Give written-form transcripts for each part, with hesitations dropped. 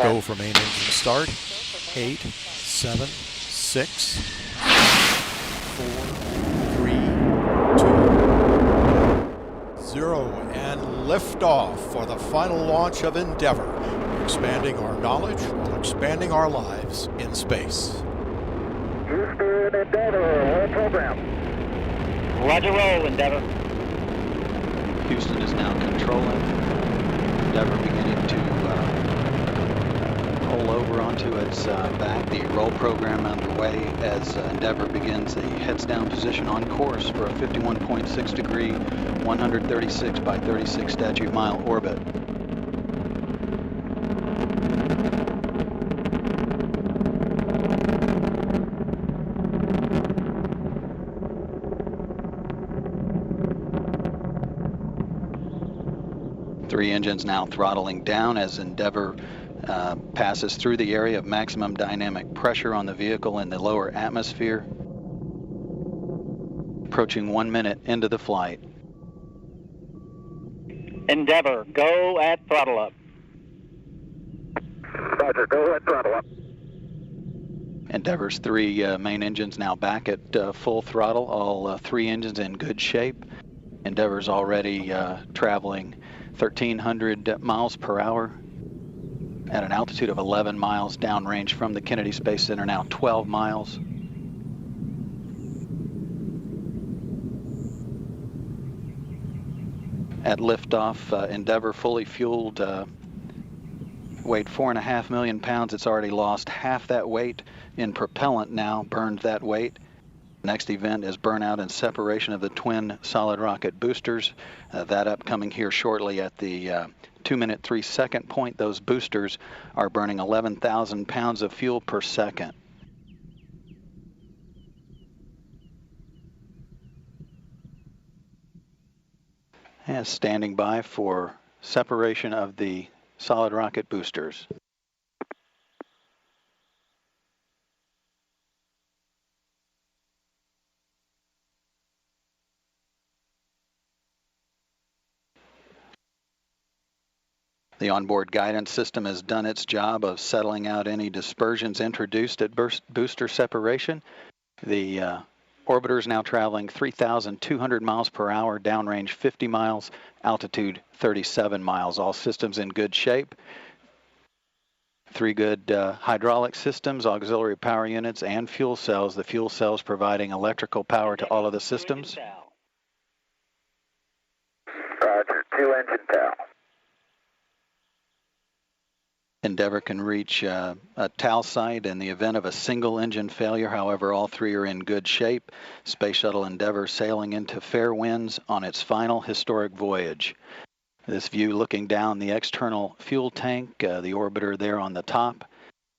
Go for main engine start. 8, 7, 6, 4, 3, 2, 0, and liftoff for the final launch of Endeavour, expanding our knowledge while expanding our lives in space. Houston, Endeavour, roll program. Roger, roll, Endeavour. Houston is now controlling. Endeavour beginning to roll over onto its back. The roll program underway as Endeavour begins the heads down position on course for a 51.6 degree, 136 by 36 statute mile orbit. Three engines now throttling down as Endeavour passes through the area of maximum dynamic pressure on the vehicle in the lower atmosphere. Approaching 1 minute into the flight. Endeavour, go at throttle up. Roger, go at throttle up. Endeavour's three main engines now back at full throttle, all three engines in good shape. Endeavour's already traveling 1,300 miles per hour at an altitude of 11 miles downrange from the Kennedy Space Center, now 12 miles. At liftoff, Endeavour fully fueled, weighed 4.5 million pounds. It's already lost half that weight in propellant now, burned that weight. Next event is burnout and separation of the twin solid rocket boosters. That upcoming here shortly at the 2 minute 3 second point. Those boosters are burning 11,000 pounds of fuel per second. And standing by for separation of the solid rocket boosters. The onboard guidance system has done its job of settling out any dispersions introduced at booster separation. The orbiter is now traveling 3,200 miles per hour, downrange 50 miles, altitude 37 miles. All systems in good shape. Three good hydraulic systems, auxiliary power units, and fuel cells. The fuel cells providing electrical power to all of the systems. Roger, 2 engine tail. Endeavour can reach a TAL site in the event of a single engine failure. However, all three are in good shape. Space Shuttle Endeavour sailing into fair winds on its final historic voyage. This view looking down the external fuel tank, the orbiter there on the top,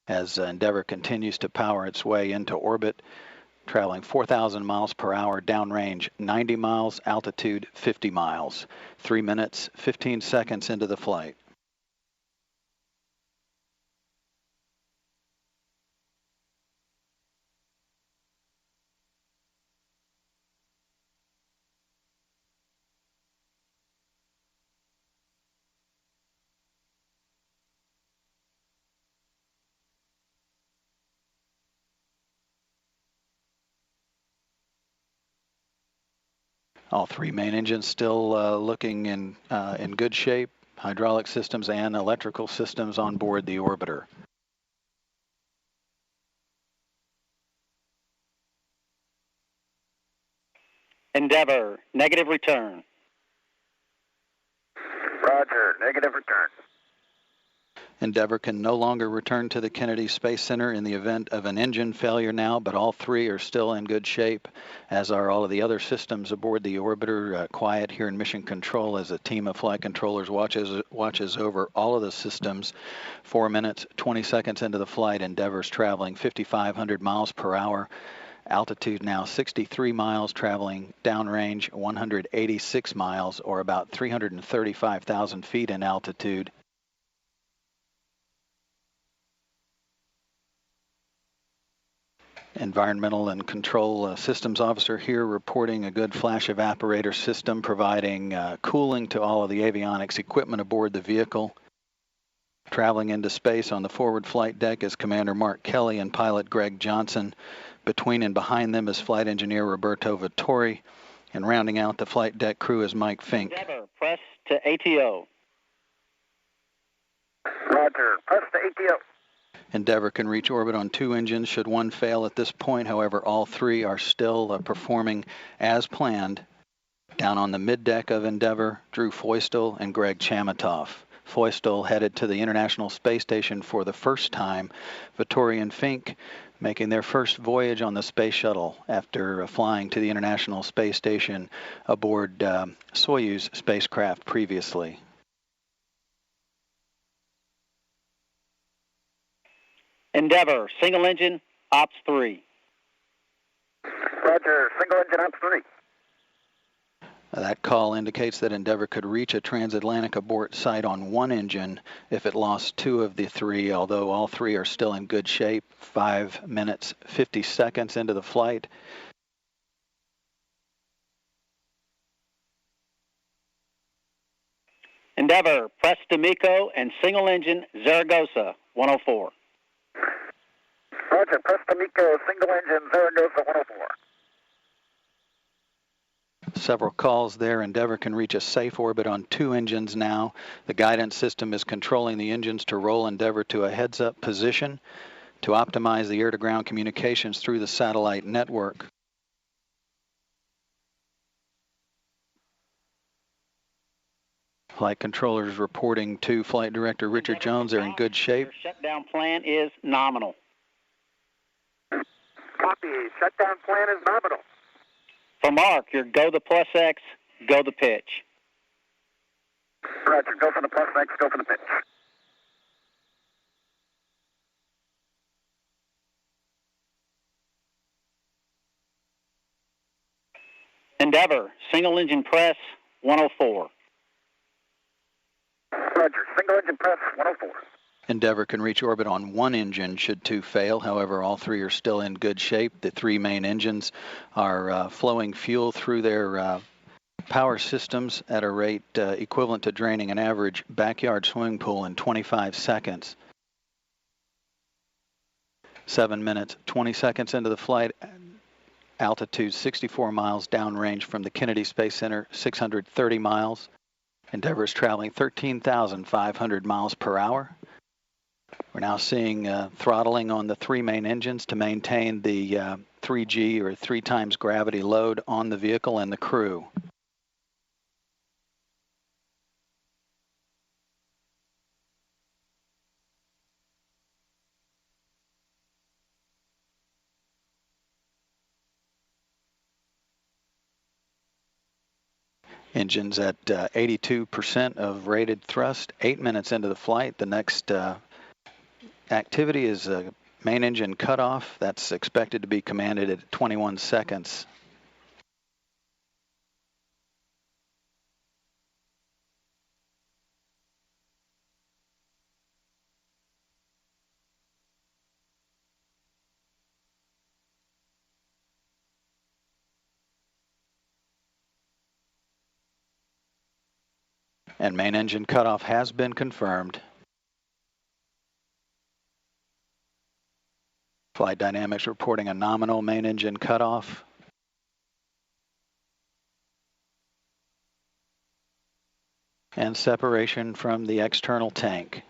as Endeavour continues to power its way into orbit, traveling 4,000 miles per hour, downrange 90 miles, altitude 50 miles. 3 minutes, 15 seconds into the flight. All three main engines still looking in good shape. Hydraulic systems and electrical systems on board the orbiter. Endeavour, negative return. Roger, negative return. Endeavour can no longer return to the Kennedy Space Center in the event of an engine failure now, but all three are still in good shape, as are all of the other systems aboard the orbiter. Quiet here in Mission Control as a team of flight controllers watches over all of the systems. 4 minutes, 20 seconds into the flight, Endeavour's traveling 5,500 miles per hour. Altitude now 63 miles, traveling downrange 186 miles, or about 335,000 feet in altitude. Environmental and Control Systems Officer here reporting a good flash evaporator system providing cooling to all of the avionics equipment aboard the vehicle. Traveling into space on the forward flight deck is Commander Mark Kelly and pilot Greg Johnson. Between and behind them is flight engineer Roberto Vittori. And rounding out the flight deck crew is Mike Fink. Endeavour, press to ATO. Roger, press to ATO. Endeavour can reach orbit on 2 engines should one fail at this point. However, all 3 are still performing as planned. Down on the middeck of Endeavour, Drew Feustel and Greg Chamitoff. Feustel headed to the International Space Station for the first time. Vittori and Fink making their first voyage on the space shuttle after flying to the International Space Station aboard Soyuz spacecraft previously. Endeavour, single engine, Ops 3. Roger, single engine Ops 3. That call indicates that Endeavour could reach a transatlantic abort site on 1 engine if it lost 2 of the 3, although all 3 are still in good shape. 5 minutes, 50 seconds into the flight. Endeavour, press to MECO and single engine Zaragoza, 104. Roger, press to MECO, single engine Zaragoza 104. Several calls there. Endeavour can reach a safe orbit on 2 engines now. The guidance system is controlling the engines to roll Endeavour to a heads-up position to optimize the air-to-ground communications through the satellite network. Flight controllers reporting to Flight Director Richard Jones they're in good shape. Your shutdown plan is nominal. Copy, shutdown plan is nominal. For Mark, your go the plus X, go the pitch. Roger, go for the plus X, go for the pitch. Endeavour, single engine press, 104. Roger, single engine press 104. Endeavour can reach orbit on 1 engine should 2 fail. However, all 3 are still in good shape. The 3 main engines are flowing fuel through their power systems at a rate equivalent to draining an average backyard swimming pool in 25 seconds. 7 minutes, 20 seconds into the flight. Altitude 64 miles downrange from the Kennedy Space Center, 630 miles. Endeavour is traveling 13,500 miles per hour. We're now seeing throttling on the 3 main engines to maintain the 3G or 3 times gravity load on the vehicle and the crew. Engines at 82% of rated thrust. 8 minutes into the flight, the next activity is a main engine cutoff. That's expected to be commanded at 21 seconds. And main engine cutoff has been confirmed. Flight Dynamics reporting a nominal main engine cutoff. And separation from the external tank.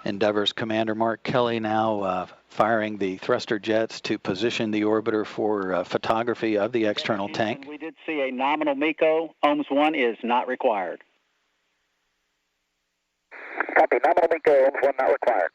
Endeavour's Commander Mark Kelly now firing the thruster jets to position the orbiter for photography of the external tank. We did see a nominal MECO. OMS 1 is not required. Copy, nominal MECO, OMS 1 not required.